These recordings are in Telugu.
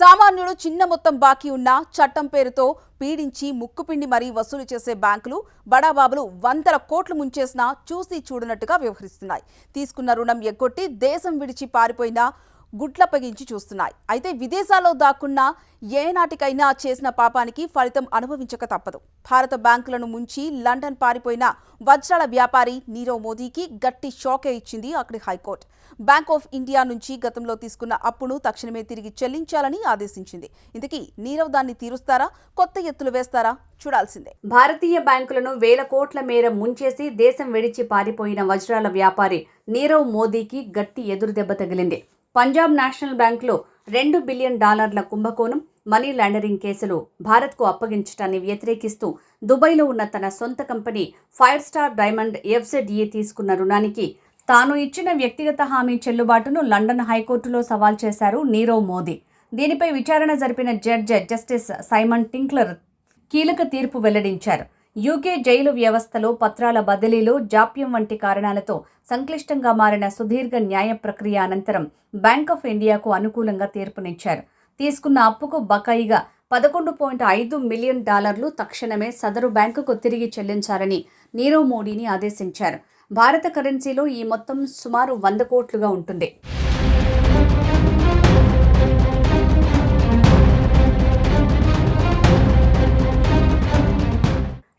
సామాన్యుడు చిన్న మొత్తం బాకీ ఉన్నా చట్టం పేరుతో పీడించి ముక్కుపిండి మరీ వసూలు చేసే బ్యాంకులు బడాబాబులు వందల కోట్లు ముంచేసినా చూసి చూడనట్టుగా వ్యవహరిస్తున్నాయి. తీసుకున్న రుణం ఎగ్గొట్టి దేశం విడిచి పారిపోయినా గుడ్లపగించి చూస్తున్నాయి. అయితే విదేశాల్లో దాక్కున్న ఏనాటికైనా చేసిన పాపానికి ఫలితం అనుభవించక తప్పదు. భారత బ్యాంకులను ముంచి లండన్ పారిపోయిన వజ్రాల వ్యాపారి నీరవ్ మోదీకి గట్టి షాకే ఇచ్చింది అక్కడి హైకోర్టు. బ్యాంక్ ఆఫ్ ఇండియా నుంచి గతంలో తీసుకున్న అప్పును తక్షణమే తిరిగి చెల్లించాలని ఆదేశించింది. ఇంతకీ నీరవ్ దాన్ని తీరుస్తారా, కొత్త ఎత్తులు వేస్తారా చూడాల్సిందే. భారతీయ బ్యాంకులను వేల కోట్ల మేర ముంచేసి దేశం విడిచి పారిపోయిన వజ్రాల వ్యాపారి నీరవ్ మోదీకి గట్టి ఎదురుదెబ్బ తగిలింది. పంజాబ్ నేషనల్ బ్యాంకులో $2 బిలియన్ కుంభకోణం, మనీ లాండరింగ్ కేసులు భారత్కు అప్పగించడాన్ని వ్యతిరేకిస్తూ దుబాయ్లో ఉన్న తన సొంత company fire star diamond FZE తీసుకున్న రుణానికి తాను ఇచ్చిన వ్యక్తిగత హామీ చెల్లుబాటును లండన్ హైకోర్టులో సవాల్ చేశారు నీరవ్ మోదీ. దీనిపై విచారణ జరిపిన జస్టిస్ సైమన్ టింక్లర్ కీలక తీర్పు వెల్లడించారు. యూకే జైలు వ్యవస్థలో పత్రాల బదిలీలో జాప్యం వంటి కారణాలతో సంక్లిష్టంగా మారిన సుదీర్ఘ న్యాయ ప్రక్రియ అనంతరం బ్యాంక్ ఆఫ్ ఇండియాకు అనుకూలంగా తీర్పునిచ్చారు. తీసుకున్న అప్పుకు బకాయిగా $11.5 మిలియన్ తక్షణమే సదరు బ్యాంకుకు తిరిగి చెల్లించాలని నీరవ్ మోడీని ఆదేశించారు. భారత కరెన్సీలో ఈ మొత్తం సుమారు 100 కోట్లుగా ఉంటుంది.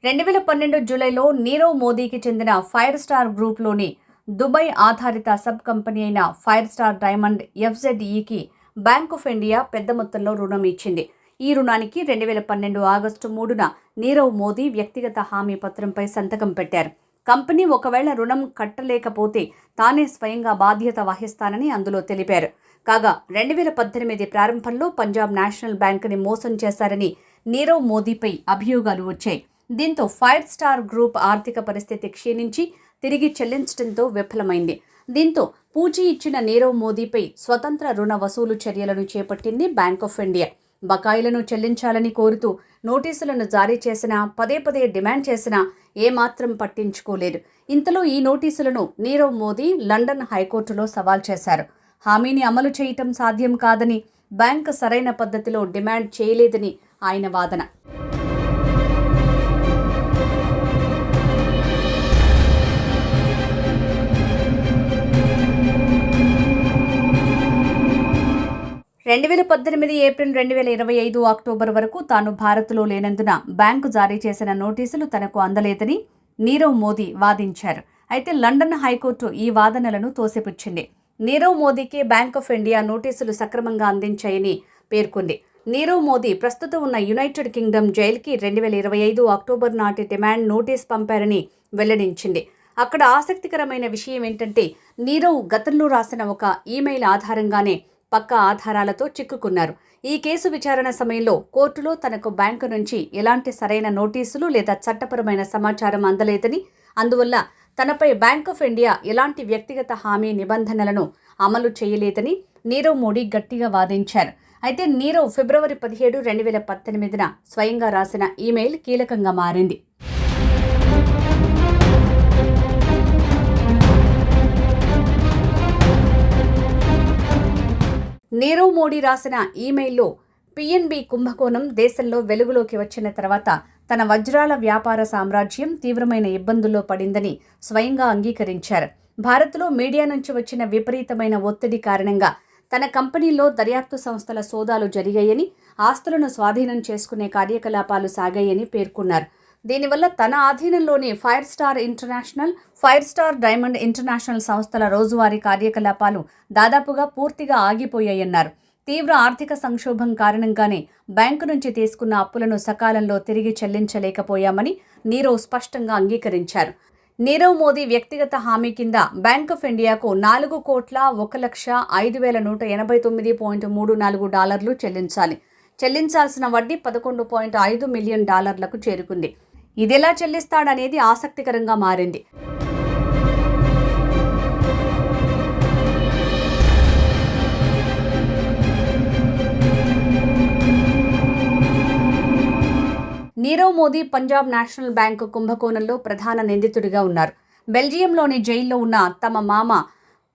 2012 జూలైలో నీరవ్ మోదీకి చెందిన ఫైర్ స్టార్ గ్రూప్లోని దుబాయ్ ఆధారిత సబ్ కంపెనీ అయిన ఫైర్ స్టార్ డైమండ్ FZEకి బ్యాంక్ ఆఫ్ ఇండియా పెద్ద మొత్తంలో రుణం ఇచ్చింది. ఈ రుణానికి 2012 ఆగస్టు 3న నీరవ్ మోదీ వ్యక్తిగత హామీ పత్రంపై సంతకం పెట్టారు. కంపెనీ ఒకవేళ రుణం కట్టలేకపోతే తానే స్వయంగా బాధ్యత వహిస్తానని అందులో తెలిపారు. కాగా 2018 ప్రారంభంలో పంజాబ్ నేషనల్ బ్యాంకుని మోసం చేశారని నీరవ్ మోదీపై అభియోగాలు వచ్చాయి. దీంతో ఫైర్ స్టార్ గ్రూప్ ఆర్థిక పరిస్థితి క్షీణించి తిరిగి చెల్లించడంతో విఫలమైంది. దీంతో పూచీ ఇచ్చిన నీరవ్ మోదీపై స్వతంత్ర రుణ వసూలు చర్యలను చేపట్టింది బ్యాంక్ ఆఫ్ ఇండియా. బకాయిలను చెల్లించాలని కోరుతూ నోటీసులను జారీ చేసినా, పదే డిమాండ్ చేసినా ఏమాత్రం పట్టించుకోలేదు. ఇంతలో ఈ నోటీసులను నీరవ్ మోదీ లండన్ హైకోర్టులో సవాల్ చేశారు. హామీని అమలు చేయటం సాధ్యం కాదని, బ్యాంక్ సరైన పద్ధతిలో డిమాండ్ చేయలేదని ఆయన వాదన. ఏప్రిల్ 2025 అక్టోబర్ వరకు తాను భారత్లో లేనందున బ్యాంకు జారీ చేసిన నోటీసులు తనకు అందలేదని నీరవ్ మోదీ వాదించారు. అయితే లండన్ హైకోర్టు ఈ వాదనలను తోసిపుచ్చింది. నీరవ్ మోదీకి బ్యాంక్ ఆఫ్ ఇండియా నోటీసులు సక్రమంగా అందించాయని పేర్కొంది. నీరవ్ మోదీ ప్రస్తుతం ఉన్న యునైటెడ్ కింగ్డమ్ జైలుకి 2025 అక్టోబర్ నాటి డిమాండ్ నోటీస్ పంపారని వెల్లడించింది. అక్కడ ఆసక్తికరమైన విషయం ఏంటంటే, నీరవ్ గతంలో రాసిన ఒక ఈమెయిల్ ఆధారంగానే పక్కా ఆధారాలతో చిక్కుకున్నారు. ఈ కేసు విచారణ సమయంలో కోర్టులో తనకు బ్యాంకు నుంచి ఎలాంటి సరైన నోటీసులు లేదా చట్టపరమైన సమాచారం అందలేదని, అందువల్ల తనపై బ్యాంక్ ఆఫ్ ఇండియా ఎలాంటి వ్యక్తిగత హామీ నిబంధనలను అమలు చేయలేదని నీరవ్ మోడీ గట్టిగా వాదించారు. అయితే నీరవ్ ఫిబ్రవరి 17, 2018న స్వయంగా రాసిన ఈమెయిల్ కీలకంగా మారింది. నీరవ్ మోడీ రాసిన ఈమెయిల్లో PNB కుంభకోణం దేశంలో వెలుగులోకి వచ్చిన తర్వాత తన వజ్రాల వ్యాపార సామ్రాజ్యం తీవ్రమైన ఇబ్బందుల్లో పడిందని స్వయంగా అంగీకరించారు. భారత్లో మీడియా నుంచి వచ్చిన విపరీతమైన ఒత్తిడి కారణంగా తన కంపెనీలో దర్యాప్తు సంస్థల సోదాలు జరిగాయని, ఆస్తులను స్వాధీనం చేసుకునే కార్యకలాపాలు సాగాయని పేర్కొన్నారు. దీనివల్ల తన ఆధీనంలోని ఫైర్ స్టార్ డైమండ్ ఇంటర్నేషనల్ సంస్థల రోజువారీ కార్యకలాపాలు దాదాపుగా పూర్తిగా ఆగిపోయాయన్నారు. తీవ్ర ఆర్థిక సంక్షోభం కారణంగానే బ్యాంకు నుంచి తీసుకున్న అప్పులను సకాలంలో తిరిగి చెల్లించలేకపోయామని నీరవ్ స్పష్టంగా అంగీకరించారు. నీరవ్ మోదీ వ్యక్తిగత హామీ కింద బ్యాంక్ ఆఫ్ ఇండియాకు $4,01,189.34 చెల్లించాలి. చెల్లించాల్సిన వడ్డీ $11.5 మిలియన్ చేరుకుంది. ఇదెలా చెల్లిస్తాడనేది ఆసక్తికరంగా మారింది. నీరవ్ మోదీ పంజాబ్ నేషనల్ బ్యాంకు కుంభకోణంలో ప్రధాన నిందితుడిగా ఉన్నారు. బెల్జియంలోని జైల్లో ఉన్న తమ మామ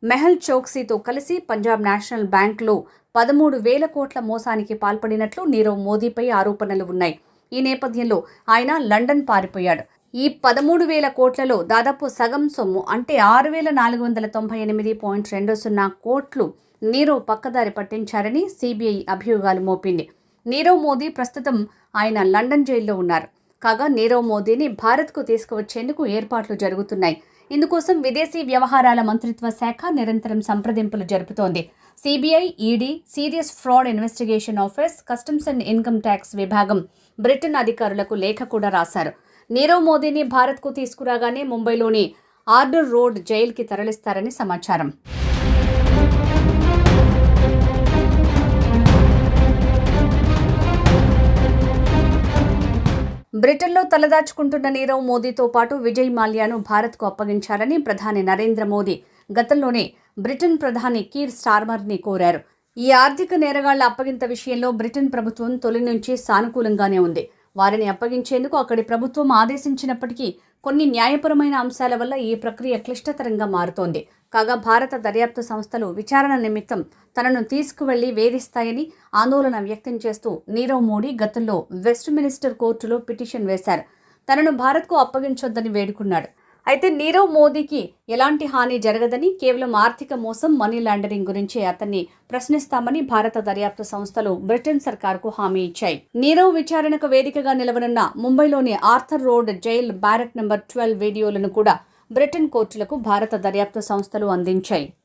మెహుల్ చోక్సీతో కలిసి పంజాబ్ నేషనల్ బ్యాంక్లో 13,000 కోట్ల మోసానికి పాల్పడినట్లు నీరవ్ మోదీపై ఆరోపణలు ఉన్నాయి. ఈ నేపథ్యంలో ఆయన లండన్ పారిపోయాడు. ఈ 13,000 కోట్లలో దాదాపు సగం సొమ్ము అంటే 6,498.20 కోట్లు నీరవ్ పక్కదారి పట్టించారని సిబిఐ అభియోగాలు మోపింది. నీరవ్ మోదీ ప్రస్తుతం ఆయన లండన్ జైల్లో ఉన్నారు. కాగా నీరవ్ మోదీని భారత్కు తీసుకువచ్చేందుకు ఏర్పాట్లు జరుగుతున్నాయి. ఇందుకోసం విదేశీ వ్యవహారాల మంత్రిత్వ శాఖ నిరంతరం సంప్రదింపులు జరుపుతోంది. CBI, ED, serious fraud investigation office, customs and income tax విభాగం బ్రిటన్ అధికారులకు లేఖ కూడా రాశారు. నీరవ్ మోదీని భారత్కు తీసుకురాగానే ముంబైలోని ఆర్డర్ రోడ్ జైలుకి తరలిస్తారని సమాచారం. బ్రిటన్లో తలదాచుకుంటున్న నీరవ్ మోదీతో పాటు విజయ్ మాల్యాను భారత్కు అప్పగించాలని ప్రధాని నరేంద్ర మోదీ గతంలోనే బ్రిటన్ ప్రధాని కీర్ స్టార్మర్ని కోరారు. ఈ ఆర్థిక నేరగాళ్ల అప్పగింత విషయంలో బ్రిటన్ ప్రభుత్వం తొలి నుంచి సానుకూలంగానే ఉంది. వారిని అప్పగించేందుకు అక్కడి ప్రభుత్వం ఆదేశించినప్పటికీ కొన్ని న్యాయపరమైన అంశాల వల్ల ఈ ప్రక్రియ క్లిష్టతరంగా మారుతోంది. కాగా భారత దర్యాప్తు సంస్థలు విచారణ నిమిత్తం తనను తీసుకువెళ్లి వేధిస్తాయని ఆందోళన వ్యక్తం చేస్తూ నీరవ్ మోదీ గతంలో వెస్ట్ మినిస్టర్ కోర్టులో పిటిషన్ వేశారు. తనను భారత్కు అప్పగించొద్దని వేడుకున్నాడు. అయితే నీరవ్ మోదీకి ఎలాంటి హాని జరగదని, కేవలం ఆర్థిక మోసం, మనీ లాండరింగ్ గురించి అతన్ని ప్రశ్నిస్తామని భారత దర్యాప్తు సంస్థలు బ్రిటన్ సర్కార్కు హామీ ఇచ్చాయి. నీరవ్ విచారణకు వేదికగా నిలవనున్న ముంబైలోని Arthur road jail barrack number 12 వీడియోలను కూడా బ్రిటన్ కోర్టులకు భారత దర్యాప్తు సంస్థలు అందించాయి.